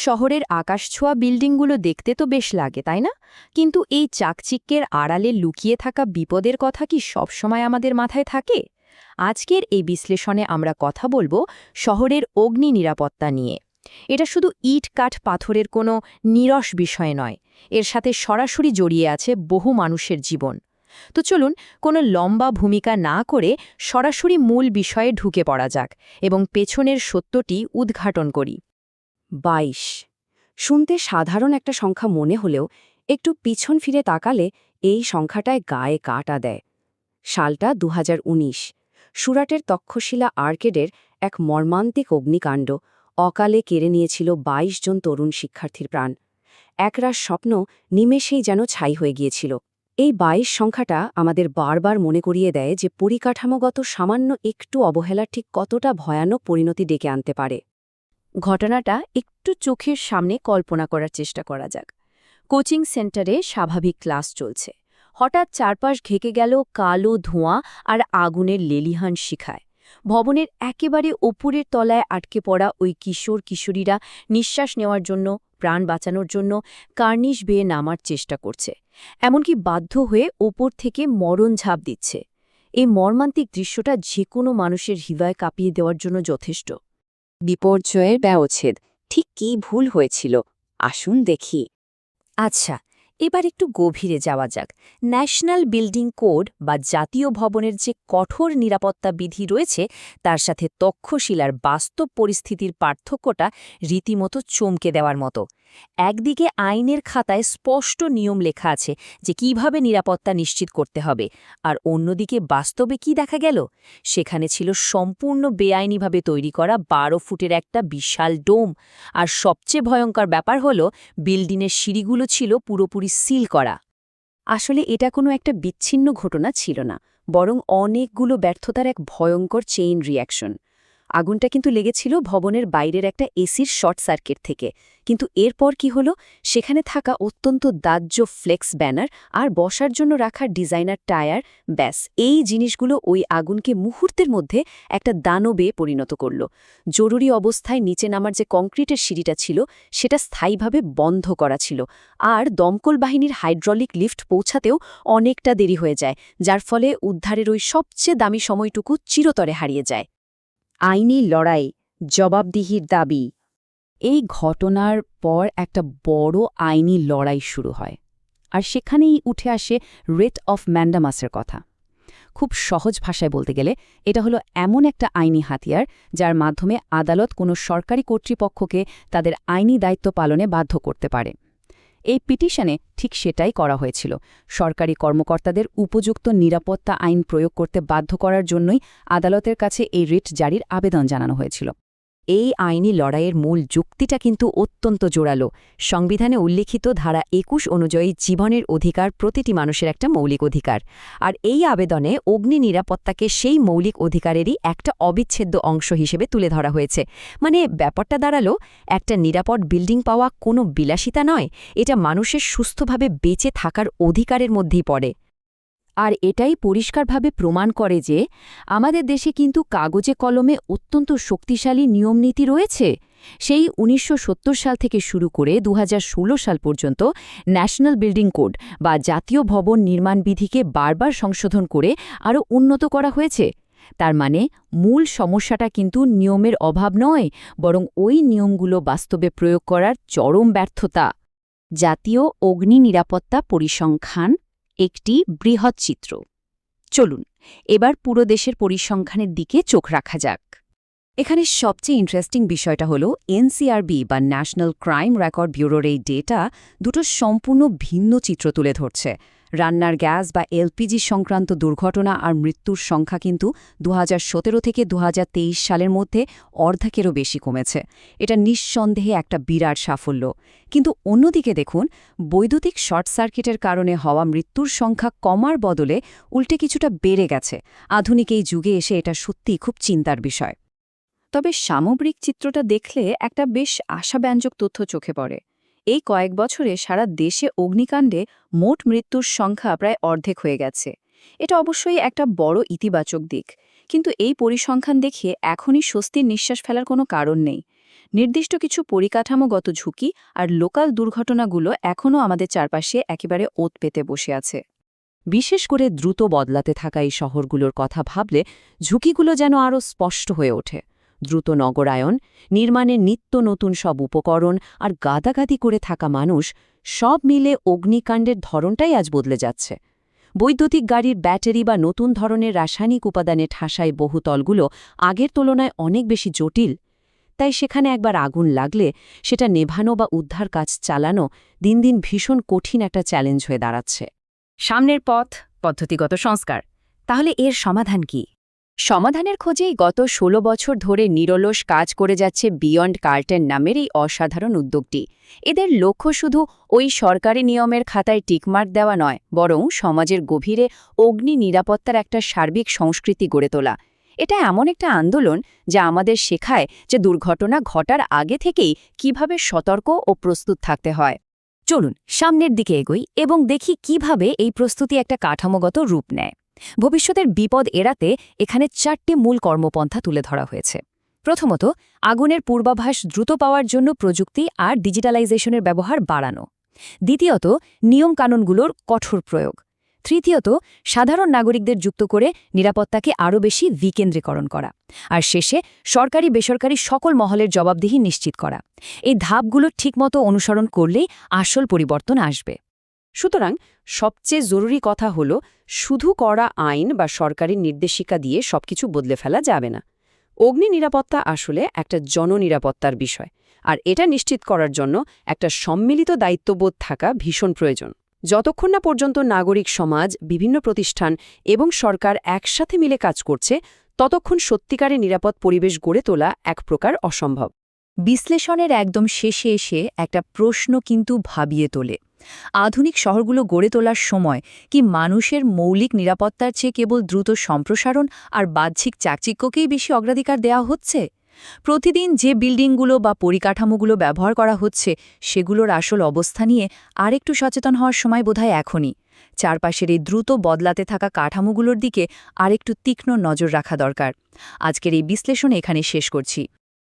শহরের আকাশছোঁয়া বিল্ডিংগুলো দেখতে তো বেশ লাগে, তাই না? কিন্তু এই চাকচিক্যের আড়ালে লুকিয়ে থাকা বিপদের কথা কি সবসময় আমাদের মাথায় থাকে? আজকের এই বিশ্লেষণে আমরা কথা বলবো শহরের অগ্নি নিরাপত্তা নিয়ে। এটা শুধু ইট কাঠ পাথরের কোনো নিরস বিষয় নয়, এর সাথে সরাসরি জড়িয়ে আছে বহু মানুষের জীবন। তো চলুন, কোনো লম্বা ভূমিকা না করে সরাসরি মূল বিষয়ে ঢুকে পড়া যাক এবং পেছনের সত্যটি উদ্ঘাটন করি। ২২ শুনতে সাধারণ একটা সংখ্যা মনে হলেও একটু পিছন ফিরে তাকালে এই সংখ্যাটায় গায়ে কাটা দেয়। সালটা ২০১৯। সুরাটের তক্ষশিলা আর্কেডের এক মর্মান্তিক অগ্নিকাণ্ড অকালে কেড়ে নিয়েছিল ২২ জন তরুণ শিক্ষার্থীর প্রাণ। একরাশ স্বপ্ন নিমেষেই যেন ছাই হয়ে গিয়েছিল। এই ২২ সংখ্যাটা আমাদের বারবার মনে করিয়ে দেয় যে পরিকাঠামোগত সামান্য একটু অবহেলা ঠিক কতটা ভয়ানক পরিণতি ডেকে আনতে পারে। ঘটনাটা একটু চোখের সামনে কল্পনা করার চেষ্টা করা যাক। কোচিং সেন্টারে স্বাভাবিক ক্লাস চলছে। হঠাৎ চারপাশ ঘেকে গেল কালো ধোঁয়া আর আগুনের লেলিহান শিখায়। ভবনের একেবারে ওপরের তলায় আটকে পড়া ওই কিশোর কিশোরীরা নিঃশ্বাস নেওয়ার জন্য, প্রাণ বাঁচানোর জন্য কার্নিশ বেয়ে নামার চেষ্টা করছে, এমনকি বাধ্য হয়ে ওপর থেকে মরণ ঝাঁপ দিচ্ছে। এই মর্মান্তিক দৃশ্যটা যে কোনো মানুষের হৃদয় কাঁপিয়ে দেওয়ার জন্য যথেষ্ট। বিপর্যয়ের ব্যবচ্ছেদ ঠিক কী ভুল হয়েছিল আসুন দেখি। আচ্ছা, এবার একটু গভীরে যাওয়া যাক। ন্যাশনাল বিল্ডিং কোড বা জাতীয় ভবনের যে কঠোর নিরাপত্তা বিধি রয়েছে, তার সাথে তক্ষশিলার বাস্তব পরিস্থিতির পার্থক্যটা রীতিমতো চমকে দেওয়ার মতো। একদিকে আইনের খাতায় স্পষ্ট নিয়ম লেখা আছে যে কিভাবে নিরাপত্তা নিশ্চিত করতে হবে, আর অন্যদিকে বাস্তবে কি দেখা গেল? সেখানে ছিল সম্পূর্ণ বেআইনিভাবে তৈরি করা ১২ ফুটের একটা বিশাল ডোম। আর সবচেয়ে ভয়ঙ্কর ব্যাপার হল, বিল্ডিংয়ের সিঁড়িগুলো ছিল পুরোপুরি সিল করা। আসলে এটা কোনো একটা বিচ্ছিন্ন ঘটনা ছিল না, বরং অনেকগুলো ব্যর্থতার এক ভয়ঙ্কর চেইন রিঅ্যাকশন। আগুনটা কিন্তু লেগেছিল ভবনের বাইরের একটা এসির শর্ট সার্কিট থেকে। কিন্তু এরপর কি হলো? সেখানে থাকা অত্যন্ত দাহ্য ফ্লেক্স ব্যানার আর বসার জন্য রাখা ডিজাইনার টায়ার, ব্যাস এই জিনিসগুলো ওই আগুনকে মুহূর্তের মধ্যে একটা দানবে পরিণত করল। জরুরি অবস্থায় নিচে নামার যে কংক্রিটের সিঁড়িটা ছিল, সেটা স্থায়ীভাবে বন্ধ করা ছিল, আর দমকল বাহিনীর হাইড্রলিক লিফট পৌঁছাতেও অনেকটা দেরি হয়ে যায়, যার ফলে উদ্ধারের ওই সবচেয়ে দামি সময়টুকু চিরতরে হারিয়ে যায়। আইনি লড়াই, জবাবদিহির দাবি। এই ঘটনার পর একটা বড় আইনি লড়াই শুরু হয়, আর সেখানেই উঠে আসে রিট অফ ম্যান্ডামাসের কথা। খুব সহজ ভাষায় বলতে গেলে এটা হলো এমন একটা আইনি হাতিয়ার যার মাধ্যমে আদালত কোনো সরকারি কর্তৃপক্ষকে তাদের আইনি দায়িত্ব পালনে বাধ্য করতে পারে। এই পিটিশনে ঠিক সেটাই করা হয়েছিল। সরকারি কর্মকর্তাদের উপযুক্ত নিরাপত্তা আইন প্রয়োগ করতে বাধ্য করার জন্যই আদালতের কাছে এই রিট জারির আবেদন জানানো হয়েছিল। এই আইনি লড়াইয়ের মূল যুক্তিটা কিন্তু অত্যন্ত জোরালো। সংবিধানে উল্লিখিত ধারা ২১ অনুযায়ী জীবনের অধিকার প্রতিটি মানুষের একটা মৌলিক অধিকার। আর এই আবেদনে অগ্নি নিরাপত্তাকে সেই মৌলিক অধিকারেরই একটা অবিচ্ছেদ্য অংশ হিসেবে তুলে ধরা হয়েছে। মানে ব্যাপারটা দাঁড়ালো, একটা নিরাপদ বিল্ডিং পাওয়া কোনো বিলাসিতা নয়, এটা মানুষের সুস্থভাবে বেঁচে থাকার অধিকারের মধ্যেই পড়ে। আর এটাই পরিষ্কারভাবে প্রমাণ করে যে আমাদের দেশে কিন্তু কাগজে কলমে অত্যন্ত শক্তিশালী নিয়মনীতি রয়েছে। সেই ১৯৭০ সাল থেকে শুরু করে ২০১৬ সাল পর্যন্ত ন্যাশনাল বিল্ডিং কোড বা জাতীয় ভবন নির্মাণ বিধিকে বারবার সংশোধন করে আরও উন্নত করা হয়েছে। তার মানে মূল সমস্যাটা কিন্তু নিয়মের অভাব নয়, বরং ওই নিয়মগুলো বাস্তবে প্রয়োগ করার চরম ব্যর্থতা। জাতীয় অগ্নি নিরাপত্তা পরিসংখ্যান একটি বৃহৎ চিত্র। চলুন এবার পুরো দেশের পরিসংখ্যানের দিকে চোখ রাখা যাক। এখানে সবচেয়ে ইন্টারেস্টিং বিষয়টা হলো এনসিআরবি বা ন্যাশনাল ক্রাইম রেকর্ড ব্যুরোর এই ডেটা দুটো সম্পূর্ণ ভিন্ন চিত্র তুলে ধরছে। রান্নার গ্যাস বা এলপিজি সংক্রান্ত দুর্ঘটনা আর মৃত্যুর সংখ্যা কিন্তু ২০১৭ থেকে ২০২৩ সালের মধ্যে অর্ধেকেরও বেশি কমেছে। এটা নিঃসন্দেহে একটা বিরাট সাফল্য। কিন্তু অন্যদিকে দেখুন, বৈদ্যুতিক শর্ট সার্কিটের কারণে হওয়া মৃত্যুর সংখ্যা কমার বদলে উল্টে কিছুটা বেড়ে গেছে। আধুনিক এই যুগে এসে এটা সত্যিই খুব চিন্তার বিষয়। তবে সামগ্রিক চিত্রটা দেখলে একটা বেশ আশাব্যঞ্জক তথ্য চোখে পড়ে। এই কয়েক বছরে সারা দেশে অগ্নিকাণ্ডে মোট মৃত্যুর সংখ্যা প্রায় অর্ধেক হয়ে গেছে। এটা অবশ্যই একটা বড় ইতিবাচক দিক, কিন্তু এই পরিসংখ্যান দেখে এখনই স্বস্তির নিঃশ্বাস ফেলার কোনো কারণ নেই। নির্দিষ্ট কিছু পরিকাঠামোগত ঝুঁকি আর লোকাল দুর্ঘটনাগুলো এখনও আমাদের চারপাশে একেবারে ওত পেতে বসে আছে। বিশেষ করে দ্রুত বদলাতে থাকা এই শহরগুলোর কথা ভাবলে ঝুঁকিগুলো যেন আরও স্পষ্ট হয়ে ওঠে। দ্রুত নগরায়ন, নির্মাণের নিত্য নতুন সব উপকরণ আর গাদাগাদি করে থাকা মানুষ, সব মিলে অগ্নিকাণ্ডের ধরনটাই আজ বদলে যাচ্ছে। বৈদ্যুতিক গাড়ির ব্যাটারি বা নতুন ধরনের রাসায়নিক উপাদানে ঠাসায় বহুতলগুলো আগের তুলনায় অনেক বেশি জটিল। তাই সেখানে একবার আগুন লাগলে সেটা নেভানো বা উদ্ধার কাজ চালানো দিন দিন ভীষণ কঠিন একটা চ্যালেঞ্জ হয়ে দাঁড়াচ্ছে। সামনের পথ, পদ্ধতিগত সংস্কার। তাহলে এর সমাধান কি? সমাধানের খোঁজেই গত ১৬ বছর ধরে নিরলস কাজ করে যাচ্ছে বিয়ন্ড কার্টেন নামের এই অসাধারণ উদ্যোগটি। এদের লক্ষ্য শুধু ওই সরকারি নিয়মের খাতায় টিকমার্ক দেওয়া নয়, বরং সমাজের গভীরে অগ্নি নিরাপত্তার একটা সার্বিক সংস্কৃতি গড়ে তোলা। এটা এমন একটা আন্দোলন যা আমাদের শেখায় যে দুর্ঘটনা ঘটার আগে থেকেই কিভাবে সতর্ক ও প্রস্তুত থাকতে হয়। চলুন সামনের দিকে এগোই এবং দেখি কিভাবে এই প্রস্তুতি একটা কাঠামোগত রূপ নেয়। ভবিষ্যতের বিপদ এড়াতে এখানে ৪টি মূল কর্মপন্থা তুলে ধরা হয়েছে। প্রথমত, আগুনের পূর্বাভাস দ্রুত পাওয়ার জন্য প্রযুক্তি আর ডিজিটালাইজেশনের ব্যবহার বাড়ানো। দ্বিতীয়ত, নিয়মকানুনগুলোর কঠোর প্রয়োগ। তৃতীয়ত, সাধারণ নাগরিকদের যুক্ত করে নিরাপত্তাকে আরও বেশি বিকেন্দ্রীকরণ করা। আর শেষে, সরকারি বেসরকারি সকল মহলের জবাবদিহি নিশ্চিত করা। এই ধাপগুলো ঠিকমতো অনুসরণ করলেই আসল পরিবর্তন আসবে। সুতরাং সবচেয়ে জরুরি কথা হল, শুধু কড়া আইন বা সরকারি নির্দেশিকা দিয়ে সবকিছু বদলে ফেলা যাবে না। অগ্নি নিরাপত্তা আসলে একটা জননিরাপত্তার বিষয়, আর এটা নিশ্চিত করার জন্য একটা সম্মিলিত দায়িত্ববোধ থাকা ভীষণ প্রয়োজন। যতক্ষণ না পর্যন্ত নাগরিক সমাজ, বিভিন্ন প্রতিষ্ঠান এবং সরকার একসাথে মিলে কাজ করছে, ততক্ষণ সত্যিকারের নিরাপদ পরিবেশ গড়ে তোলা এক প্রকার অসম্ভব। বিশ্লেষণের একদম শেষে এসে একটা প্রশ্ন কিন্তু ভাবিয়ে তোলে। আধুনিক শহরগুলো গড়ে তোলার সময় কি মানুষের মৌলিক নিরাপত্তার চেয়ে কেবল দ্রুত সম্প্রসারণ আর বাহ্যিক চাকচিক্যকেই বেশি অগ্রাধিকার দেওয়া হচ্ছে? প্রতিদিন যে বিল্ডিংগুলো বা পরিকাঠামোগুলো ব্যবহার করা হচ্ছে, সেগুলোর আসল অবস্থা নিয়ে আরেকটু সচেতন হওয়ার সময় বোধহয় এখনই। চারপাশের এই দ্রুত বদলাতে থাকা কাঠামোগুলোর দিকে আরেকটু তীক্ষ্ণ নজর রাখা দরকার। আজকের এই বিশ্লেষণ এখানে শেষ করছি।